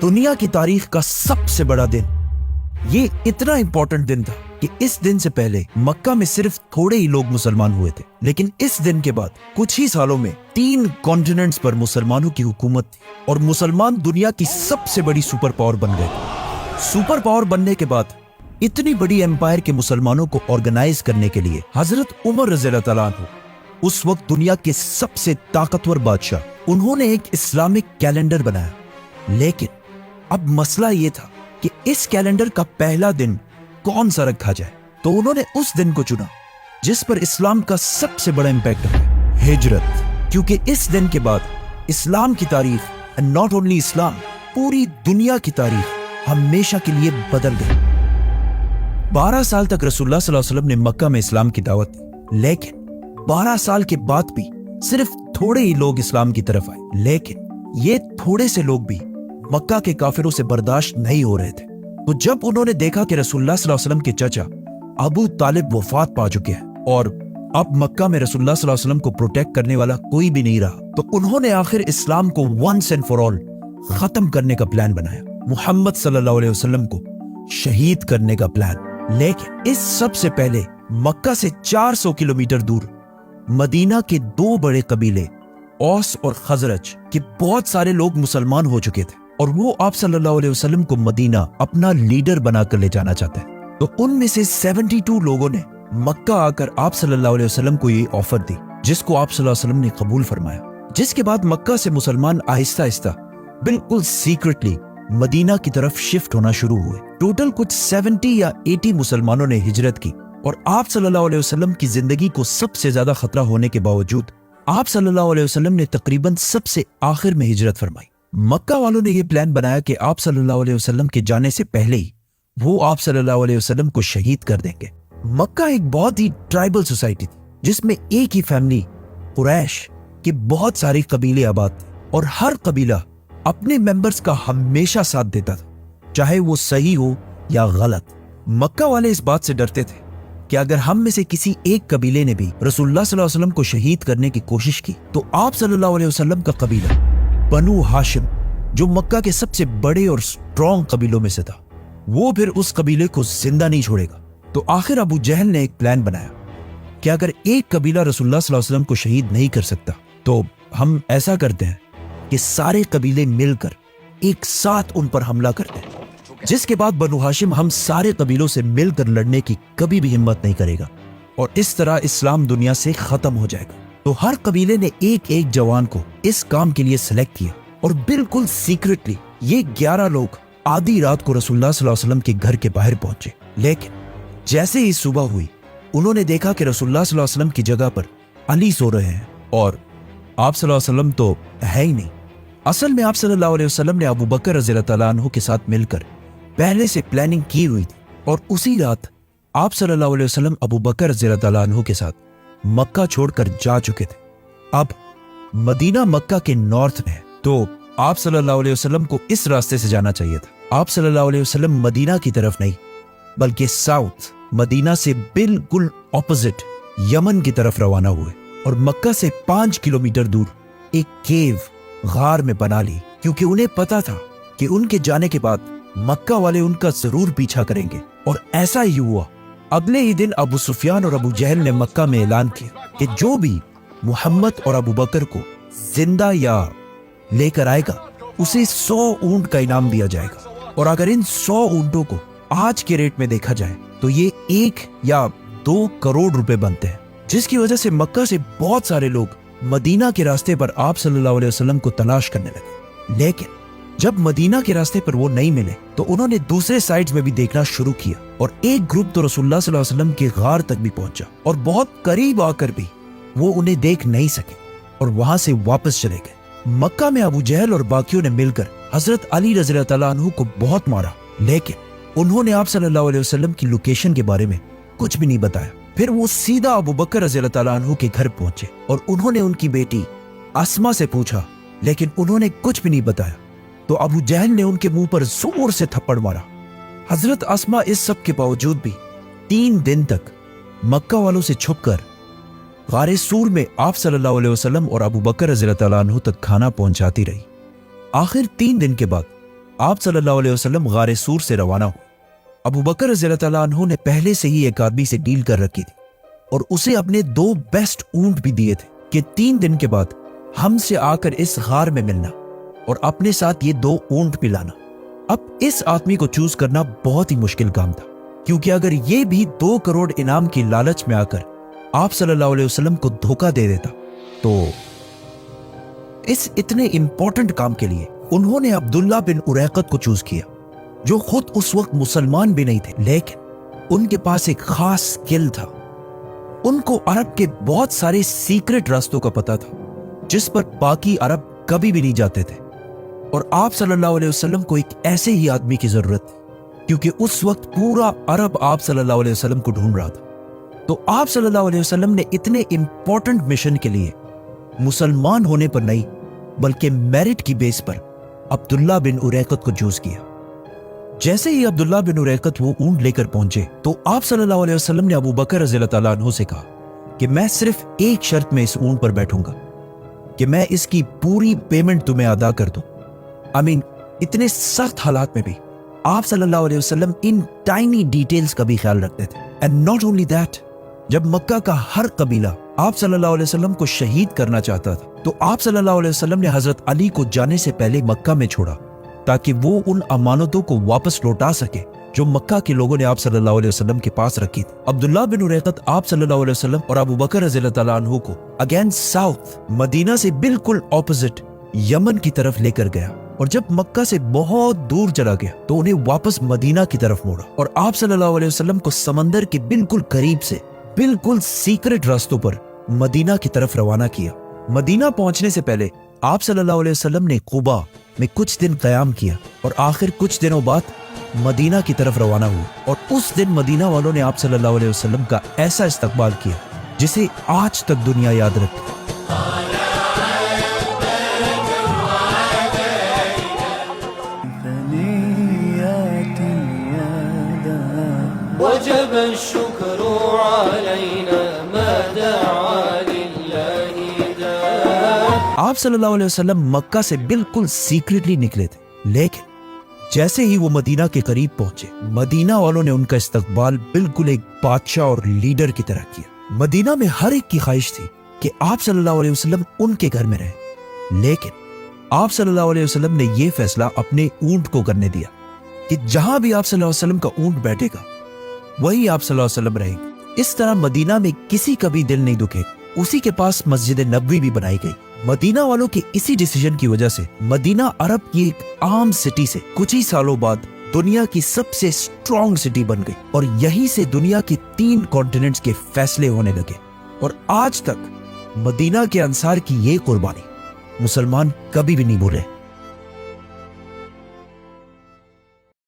दुनिया की तारीख का सबसे बड़ा दिन। ये इतना इंपॉर्टेंट दिन था कि इस दिन से पहले मक्का में सिर्फ थोड़े ही लोग मुसलमान हुए थे, लेकिन इस दिन के बाद कुछ ही सालों में 3 कॉन्टिनेंट्स पर मुसलमानों की हुकूमत थी और मुसलमान दुनिया की सबसे बड़ी सुपर पावर बन गए। सुपर पावर बनने के बाद इतनी बड़ी एम्पायर के मुसलमानों को ऑर्गेनाइज करने के लिए हजरत उमर रज़ियल्लाहु तआला अन्हु, उस वक्त दुनिया के सबसे ताकतवर बादशाह, उन्होंने एक इस्लामिक कैलेंडर बनाया। लेकिन अब मसला ये था कि इस कैलेंडर का पहला दिन कौन सा रखा जाए, तो उन्होंने उस दिन को चुना जिस पर इस्लाम का सबसे बड़ा इंपैक्ट है, हिजरत। क्योंकि इस दिन के बाद इस्लाम की तारीख, एंड नॉट ओनली इस्लाम, पूरी दुनिया की तारीख हमेशा के लिए बदल गई। 12 साल तक रसूलुल्लाह सल्लल्लाहु अलैहि वसल्लम ने मक्का में इस्लाम की दावत दी, लेकिन 12 साल के बाद भी सिर्फ थोड़े ही लोग इस्लाम की तरफ आए। लेकिन ये थोड़े से लोग भी मक्का के काफिरों से बर्दाश्त नहीं हो रहे थे। तो जब उन्होंने देखा कि रसूलुल्लाह सल्लल्लाहु अलैहि वसल्लम के चाचा अबू तालिब वफात पा चुके हैं और अब मक्का में रसूलुल्लाह सल्लल्लाहु अलैहि वसल्लम को प्रोटेक्ट करने वाला कोई भी नहीं रहा, तो उन्होंने आखिर इस्लाम को वंस एंड फॉर ऑल खत्म करने का प्लान बनाया, मुहम्मद सल्लल्लाहु अलैहि वसल्लम को शहीद करने का प्लान। लेकिन इस सबसे पहले मक्का से 400 किलोमीटर दूर मदीना के 2 बड़े कबीले औस और खजरज के बहुत सारे लोग मुसलमान हो चुके थे और वो आप सल्लल्लाहु अलैहि वसल्लम को मदीना अपना लीडर बनाकर ले जाना चाहते हैं। तो उनमें से 72 लोगों ने मक्का आकर आप सल्लल्लाहु अलैहि वसल्लम को ये ऑफर दी, जिसको आप सल्लल्लाहु अलैहि वसल्लम ने कबूल फरमाया। जिसके बाद मक्का से मुसलमान आहिस्ता आहिस्ता बिल्कुल सीक्रेटली मदीना की तरफ शिफ्ट होना शुरू हुए। टोटल कुछ 70 या 80 मुसलमानों ने हिजरत की और आप सल्लल्लाहु अलैहि वसल्लम की जिंदगी को सबसे ज्यादा खतरा होने के बावजूद आप सल्लल्लाहु अलैहि वसल्लम ने तकरीबन सबसे आखिर में हिजरत फरमाई। मक्का वालों ने यह प्लान बनाया कि आप सल्लल्लाहु अलैहि वसल्लम के जाने से पहले ही वो आप सल्लल्लाहु अलैहि वसल्लम को शहीद कर देंगे। मक्का एक बहुत ही ट्राइबल सोसाइटी थी जिसमें एक ही फैमिली कुरैश के बहुत सारे कबीले आबाद थे और हर कबीला अपने मेंबर्स का हमेशा साथ देता था, चाहे वो सही हो या गलत। मक्का वाले इस बात से डरते थे कि अगर हम में से किसी एक कबीले ने भी रसूलुल्लाह सल्लल्लाहु अलैहि वसल्लम को शहीद करने की कोशिश की तो आप सल्लल्लाहु अलैहि वसल्लम का कबीला बनु हाशिम, जो मक्का के सबसे बड़े और स्ट्रॉन्ग कबीलों में से था, वो फिर उस कबीले को जिंदा नहीं छोड़ेगा। तो आखिर अबू जहल ने एक प्लान बनाया कि अगर एक कबीला रसूलुल्लाह सल्लल्लाहु अलैहि वसल्लम को शहीद नहीं कर सकता तो हम ऐसा करते हैं कि सारे कबीले मिलकर एक साथ उन पर हमला करते हैं, जिसके बाद बनु हाशिम हम सारे कबीलों से मिलकर लड़ने की कभी भी हिम्मत नहीं करेगा और इस तरह इस्लाम दुनिया से खत्म हो जाएगा। तो हर कबीले ने एक एक जवान को इस काम के लिए सिलेक्ट किया और बिल्कुल सीक्रेटली ये 11 लोग आधी रात को रसूलुल्लाह सल्लल्लाहु अलैहि वसल्लम के घर के बाहर पहुंचे। लेकिन जैसे ही सुबह हुई उन्होंने देखा कि रसूलुल्लाह सल्लल्लाहु अलैहि वसल्लम की जगह पर अली सो रहे हैं और आप सल्लल्लाहु अलैहि वसल्लम तो है ही नहीं। असल में आप सल्लल्लाहु अलैहि वसल्लम ने अबू बकर रज़ियल्लाहु तआला अन्हु के साथ मिलकर पहले से प्लानिंग की हुई थी और उसी रात आप सल्लल्लाहु अलैहि वसल्लम अबू बकर रज़ियल्लाहु तआला अन्हु के साथ मक्का छोड़कर जा चुके थे। अब मदीना मक्का के नॉर्थ में है, तो आप सल्लल्लाहु अलैहि वसल्लम को इस रास्ते से जाना चाहिए था। आप सल्लल्लाहु अलैहि वसल्लम मदीना की तरफ नहीं बल्कि साउथ मदीना से बिल्कुल ऑपोजिट यमन की तरफ रवाना हुए और मक्का से 5 किलोमीटर दूर एक केव गार में बना ली, क्योंकि उन्हें पता था कि उनके जाने के बाद मक्का वाले उनका जरूर पीछा करेंगे। और ऐसा ही हुआ। अगले ही दिन अबू सुफियान और अबू जहल ने मक्का में ऐलान किया कि जो भी मुहम्मद और अबू बकर को जिंदा या लेकर आएगा उसे 100 ऊंट का इनाम दिया जाएगा और अगर इन 100 ऊंटों को आज के रेट में देखा जाए तो ये 1 या 2 करोड़ रुपए बनते हैं, जिसकी वजह से मक्का से बहुत सारे लोग मदीना के रास्ते पर आप सल्लल्लाहु अलैहि वसल्लम को तलाश करने लगे। लेकिन जब मदीना के रास्ते पर वो नहीं मिले तो उन्होंने दूसरे साइड्स में भी देखना शुरू किया और एक ग्रुप तो रसूलुल्लाह सल्लल्लाहु अलैहि वसल्लम के गार तक भी पहुंचा और बहुत करीब आकर भी वो उन्हें देख नहीं सके और वहां से वापस चले गए। मक्का में अबू जहल और बाकियों ने मिलकर हजरत अली रज़ियल्लाहु तआला अन्हु को बहुत मारा, लेकिन उन्होंने आप सल्लल्लाहु अलैहि वसल्लम की लोकेशन के बारे में कुछ भी नहीं बताया। फिर वो सीधा अबू बकर रज़ियल्लाहु तआला अन्हु के घर पहुंचे और उन्होंने उनकी बेटी अस्मा से पूछा, लेकिन उन्होंने कुछ भी नहीं बताया। तो अबू जहल ने उनके मुंह पर जोर से थप्पड़ मारा। हजरत अस्मा इस सब के बावजूद भी 3 दिन तक मक्का वालों से छुपकर गारे सूर में आप सल्लल्लाहु अलैहि वसल्लम और अबू बकर रज़ियल्लाहु तआला अन्हु तक खाना पहुंचाती रही। आखिर 3 दिन के बाद आप सल्लल्लाहु अलैहि वसल्लम गारे सूर से रवाना हुए। अबू बकर रज़ियल्लाहु तआला अन्हु ने पहले से ही एक आदमी से डील कर रखी थी और उसे अपने 2 बेस्ट ऊंट भी दिए थे कि 3 दिन के बाद हमसे आकर इस गार में मिलना और अपने साथ ये 2 ऊंट भी लाना। अब इस आदमी को चूज करना बहुत ही मुश्किल काम था, क्योंकि अगर ये भी 2 करोड़ इनाम की लालच में आकर आप सल्लल्लाहु अलैहि वसल्लम को धोखा दे देता तो इस इतने इंपॉर्टेंट काम के लिए उन्होंने अब्दुल्ला बिन उरैकत को चूज किया, जो खुद उस वक्त मुसलमान भी नहीं थे, लेकिन उनके पास एक खास स्किल था। उनको अरब के बहुत सारे सीक्रेट रास्तों का पता था जिस पर बाकी अरब कभी भी नहीं जाते थे, और आप सल्लल्लाहु अलैहि वसल्लम को एक ऐसे ही आदमी की जरूरत थी, क्योंकि उस वक्त पूरा अरब आप सल्लल्लाहु अलैहि वसल्लम को ढूंढ रहा था। तो आप सल्लल्लाहु अलैहि वसल्लम ने इतने इंपॉर्टेंट मिशन के लिए मुसलमान होने पर नहीं बल्कि मेरिट की बेस पर अब्दुल्ला बिन उरैकत को चूज किया। जैसे ही अब्दुल्ला बिन उरैकत वो ऊंट लेकर पहुंचे तो आप सल्लल्लाहु अलैहि वसल्लम ने अबू बकर रज़ियल्लाहु तआला अन्हु से कहा कि मैं सिर्फ एक शर्त में इस ऊंट पर बैठूंगा कि मैं इसकी पूरी पेमेंट तुम्हें अदा कर दूं। इतने सख्त हालात में भी आप सल्लल्लाहु अलैहि वसल्लम इन टाइनी डिटेल्स का भी ख्याल रखते थे। एंड नॉट ओनली दैट, जब मक्का का हर कबीला आप सल्लल्लाहु अलैहि वसल्लम को शहीद करना चाहता था तो आप सल्लल्लाहु अलैहि वसल्लम ने हजरत अली को जाने से पहले मक्का में छोड़ा ताकि वो उन अमानतों को वापस लौटा सके जो मक्का के लोगों ने आप सल्लल्लाहु अलैहि वसल्लम के पास रखी थी। अब्दुल्ला बिन उरैकत आप सल्लल्लाहु अलैहि वसल्लम और अबू बकर रज़ियल्लाहु तआला अन्हु को अगेंस्ट साउथ मदीना से बिल्कुल ऑपोजिट यमन की तरफ लेकर गया, और जब मक्का से बहुत दूर चला गया तो उन्हें वापस मदीना की तरफ मोड़ा और आप सल्लल्लाहु अलैहि वसल्लम को समंदर के बिल्कुल करीब से बिल्कुल सीक्रेट रास्तों पर मदीना की तरफ रवाना किया। मदीना पहुंचने से पहले आप सल्लल्लाहु अलैहि वसल्लम ने कुबा में कुछ दिन क़याम किया और आखिर कुछ दिनों बाद मदीना की तरफ रवाना हुए, और उस दिन मदीना वालों ने आप सल्लल्लाहु अलैहि वसल्लम का ऐसा इस्तकबाल किया जिसे आज तक दुनिया याद रखती है। وجب الشكر علينا ما دعا لله داع। आप सल्लल्लाहु अलैहि वसल्लम मक्का से बिल्कुल सीक्रेटली निकले थे, लेकिन जैसे ही वो मदीना के करीब पहुंचे मदीना वालों ने उनका इस्तकबाल बिल्कुल एक बादशाह और लीडर की तरह किया। मदीना में हर एक की ख्वाहिश थी कि आप सल्लल्लाहु अलैहि वसल्लम उनके घर में रहे, लेकिन आप सल्लल्लाहु अलैहि वसल्लम ने यह फैसला अपने ऊंट को करने दिया कि जहां भी आप सल्लल्लाहु अलैहि वसल्लम का ऊंट बैठेगा वही आप सल्लल्लाहु अलैहि वसल्लम रहेंगे। इस तरह मदीना में किसी का भी दिल नहीं दुखे। उसी के पास मस्जिद नबवी भी बनाई गई। मदीना वालों के इसी डिसीजन की वजह से मदीना अरब की एक आम सिटी से कुछ ही सालों बाद दुनिया की सबसे स्ट्रॉन्ग सिटी बन गई, और यहीं से दुनिया के 3 कॉन्टिनेंट्स के फैसले होने लगे। और आज तक मदीना के अंसार की ये कुर्बानी मुसलमान कभी भी नहीं भूले।